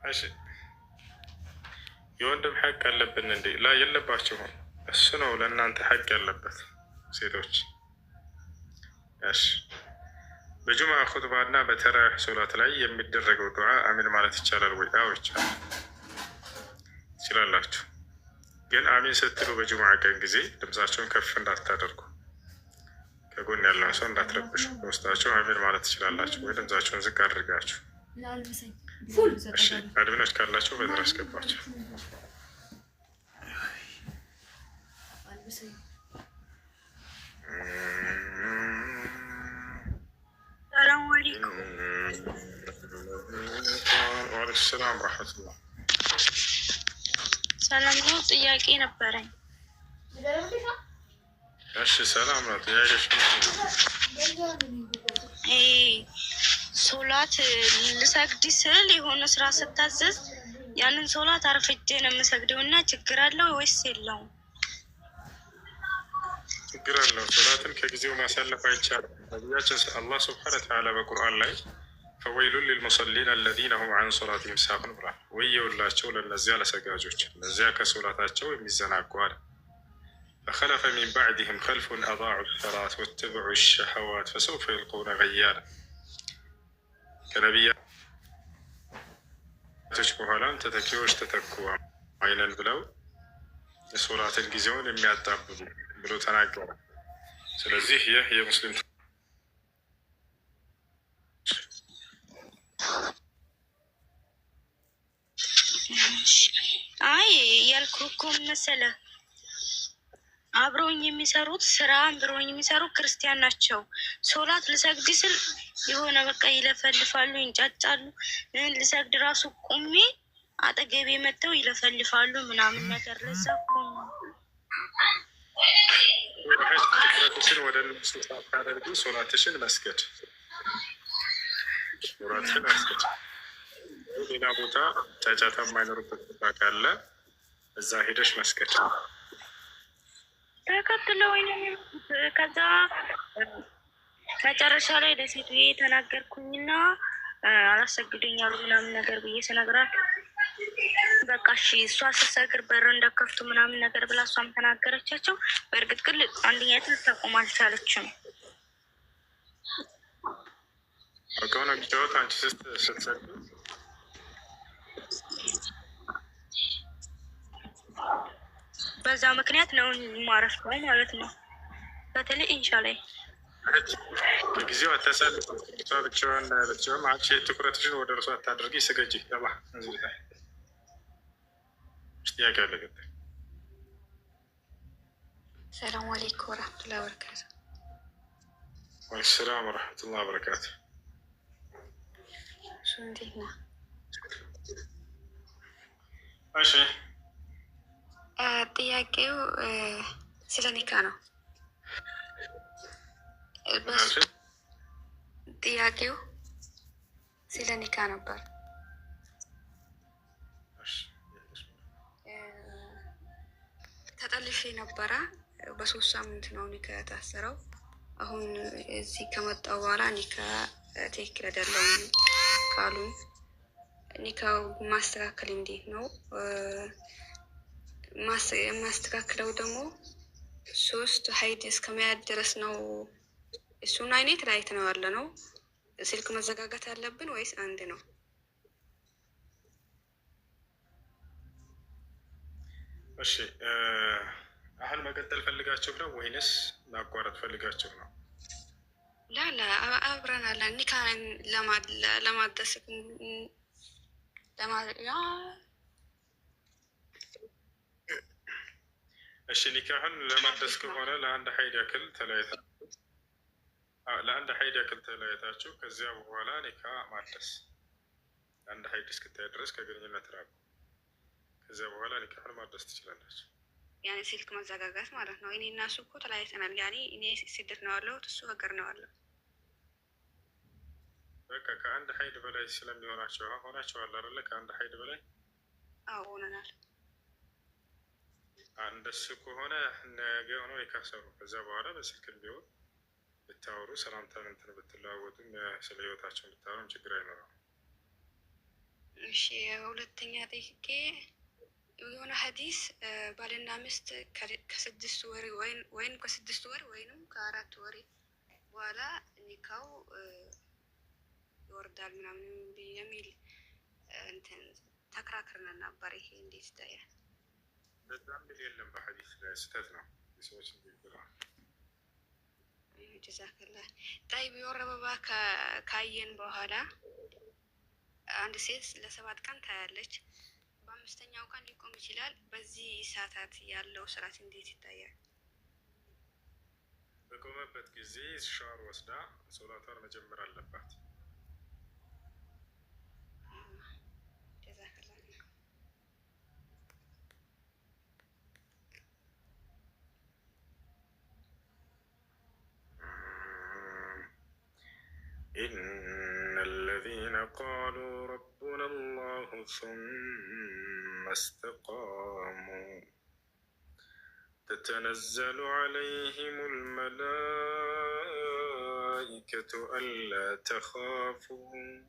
እሺ የወንድም ሐቅ አለብን እንዴ? ላ የለባችሁም። እሱ ነው ለእናንተ ሐቅ ያለበት ሴቶች። እሺ በጁምዓ ኹጥባ እና በተራዊሕ ሶላት ላይ የሚደረገው ዱዓ አሚን ማለት ይቻላል ወይ? አዎ ይቻላል፣ ትችላላችሁ። ግን አሚን ስትሉ በጁምዓ ቀን ጊዜ ድምፃቸውን ከፍ እንዳታደርጉ፣ ከጎን ያለውን ሰው እንዳትረብሹ። በውስጣቸው አሚን ማለት ትችላላችሁ ወይ ድምፃቸውን ዝቅ አድርጋችሁ። እሺ አድሚኖች ካላቸው በዘር አስገባቸው። ሰላም አለይኩም። ወአለይኩም ሰላም ረሕመቱላህ። ሰላም ነው። ጥያቄ ነበረኝ። እሺ ሰላም ነው። ጥያቄሽ ሶላት ልሰግድ ስል የሆነ ስራ ስታዘዝ ያንን ሶላት አርፍጄ ነው የምሰግደው እና ችግር አለው ወይስ የለውም? ችግር አለው። ሶላትን ከጊዜው ማሳለፍ አይቻልም። ነቢያችን አላህ ስብሐነ ወተዓላ በቁርአን ላይ ፈወይሉን ሊልሙሰሊን አለዚነ ሁም ዐን ሶላቲሂም ሳሁን ብሏል። ወየውላቸው ለእነዚያ ለሰጋጆች እነዚያ ከሶላታቸው የሚዘናጉ አለ። ፈኸለፈ ሚን ባዕድህም ኸልፉን አዳዑ ሰላት ወተበዑ ሸሀዋት ፈሰውፈ የልቀውነ ገያላ። ከነቢያቶች በኋላም ተተኪዎች ተተኩ አይነን ብለው የሶላትን ጊዜውን የሚያጣብቡ ብሎ ተናገረ። ስለዚህ ይህ የሙስሊም አይ ያልኩህ እኮ መሰለህ አብረውኝ የሚሰሩት ስራ አብረውኝ የሚሰሩት ክርስቲያን ናቸው። ሶላት ልሰግድ ስል የሆነ በቃ ይለፈልፋሉ፣ ይንጫጫሉ። ልሰግድ ራሱ ቁሜ አጠገቤ መጥተው ይለፈልፋሉ ምናምን ነገር። ለዛ ትኩረትሽን ወደ እነሱ ሳታደርጊ ሶላትሽን መስገድ፣ ሶላትሽን መስገድ። ሌላ ቦታ ጫጫታ የማይኖርበት ቦታ ካለ እዛ ሄደሽ መስገድ። ተከትለው ከዛ መጨረሻ ላይ ለሴቱ የተናገርኩኝና አላሰግደኛሉ ምናምን ነገር ብዬ ስነግራት በቃ እሺ እሷ ስትሰግር በር እንደከፍቱ ምናምን ነገር ብላ እሷም ተናገረቻቸው። በእርግጥ ግን አንደኛይቱ ልታቆም አልቻለችም። ከሆነ የሚጫወት አንቺ ስትሰግድ በዛ ምክንያት ነው ማረፍ ነው ማለት ነው። በተለይ ኢንሻ ላይ ጊዜው አታሳልፍ። ብቻዋን አንቺ ትኩረትሽን ወደ እርሷ አታድርጊ። ስገጂ ገባ ጥያቄ አለ። ሰላም አለይኩም ወረሕመቱላሂ ወበረካቱ። ወአለይኩም ሰላም ወረሕመቱላሂ ወበረካቱ። እሱ እንዴት ነህ? እሺ ጥያቄው ስለ ኒካ ነው። ጥያቄው ስለ ኒካ ነበር። ተጠልፌ ነበረ። በ3 ሳምንት ነው ኒካ የታሰረው። አሁን እዚህ ከመጣሁ በኋላ ኒካ ትክክል አይደለም ካሉኝ ኒካው ማስተካከል እንዴት ነው? የማስተካክለው ደግሞ 3 ሀይድ እስከመያዝ ድረስ ነው። እሱን አይነት ላይት ነው ያለ ነው። ስልክ መዘጋጋት ያለብን ወይስ አንድ ነው? እሺ አሁን መቀጠል ፈልጋችሁ ነው ወይንስ ማቋረጥ ፈልጋችሁ ነው? ላላ አብረን አለ ኒካ ለማድረስ እሺ ኒካህን ለማድረስ ከሆነ ለአንድ ሀይድ ያክል ተለያይታችሁ ከዚያ በኋላ ኒካ ማድረስ ለአንድ ሀይድ እስክታይ ድረስ ከግንኙነት ራቁ። ከዚያ በኋላ ኒካህን ማድረስ ትችላላችሁ። ያኔ ስልክ መዘጋጋት ማለት ነው። እኔ እና እሱ እኮ ተለያይተናል። ያኔ እኔ ስደት ነው ያለሁት፣ እሱ ሀገር ነው ያለው። በቃ ከአንድ ሀይድ በላይ ስለሚሆናቸው ሆናቸዋል አይደለ? ከአንድ ሀይድ በላይ አዎ ሆነናል። እንደሱ ከሆነ ነገ ሆኖ የካሰሩ ከዛ በኋላ በስልክ ቢሆን ብታወሩ ሰላምታ እንትን ብትለዋወጡም ስለ ህይወታቸው ብታወሩም ችግር አይኖረው። እሺ ሁለተኛ ጥያቄ የሆነ ሐዲስ ባልና ሚስት ከ6 ወር ወይም ከ6 ወር ወይንም ከ4 ወር በኋላ ኒካው ይወርዳል ምናምን የሚል እንትን ተከራክረን ነበር። ይሄ እንዴት ይታያል? በጣም የለም በሐዲስ ላይ ስህተት ነው የሰዎች ንግግር። ጀዛከላ ጠይብ የወር አበባ ካየን በኋላ አንድ ሴት ለ7 ቀን ታያለች። በ5ኛው ቀን ሊቆም ይችላል። በዚህ ሰዓታት ያለው ስርዓት እንዴት ይታያል? በቆመበት ጊዜ ሻወር ወስዳ ሶላቷን መጀመር አለባት። ጀዛከላ إن الذين قالوا ربنا الله ثم استقاموا تتنزل عليهم الملائكة ألا تخافوا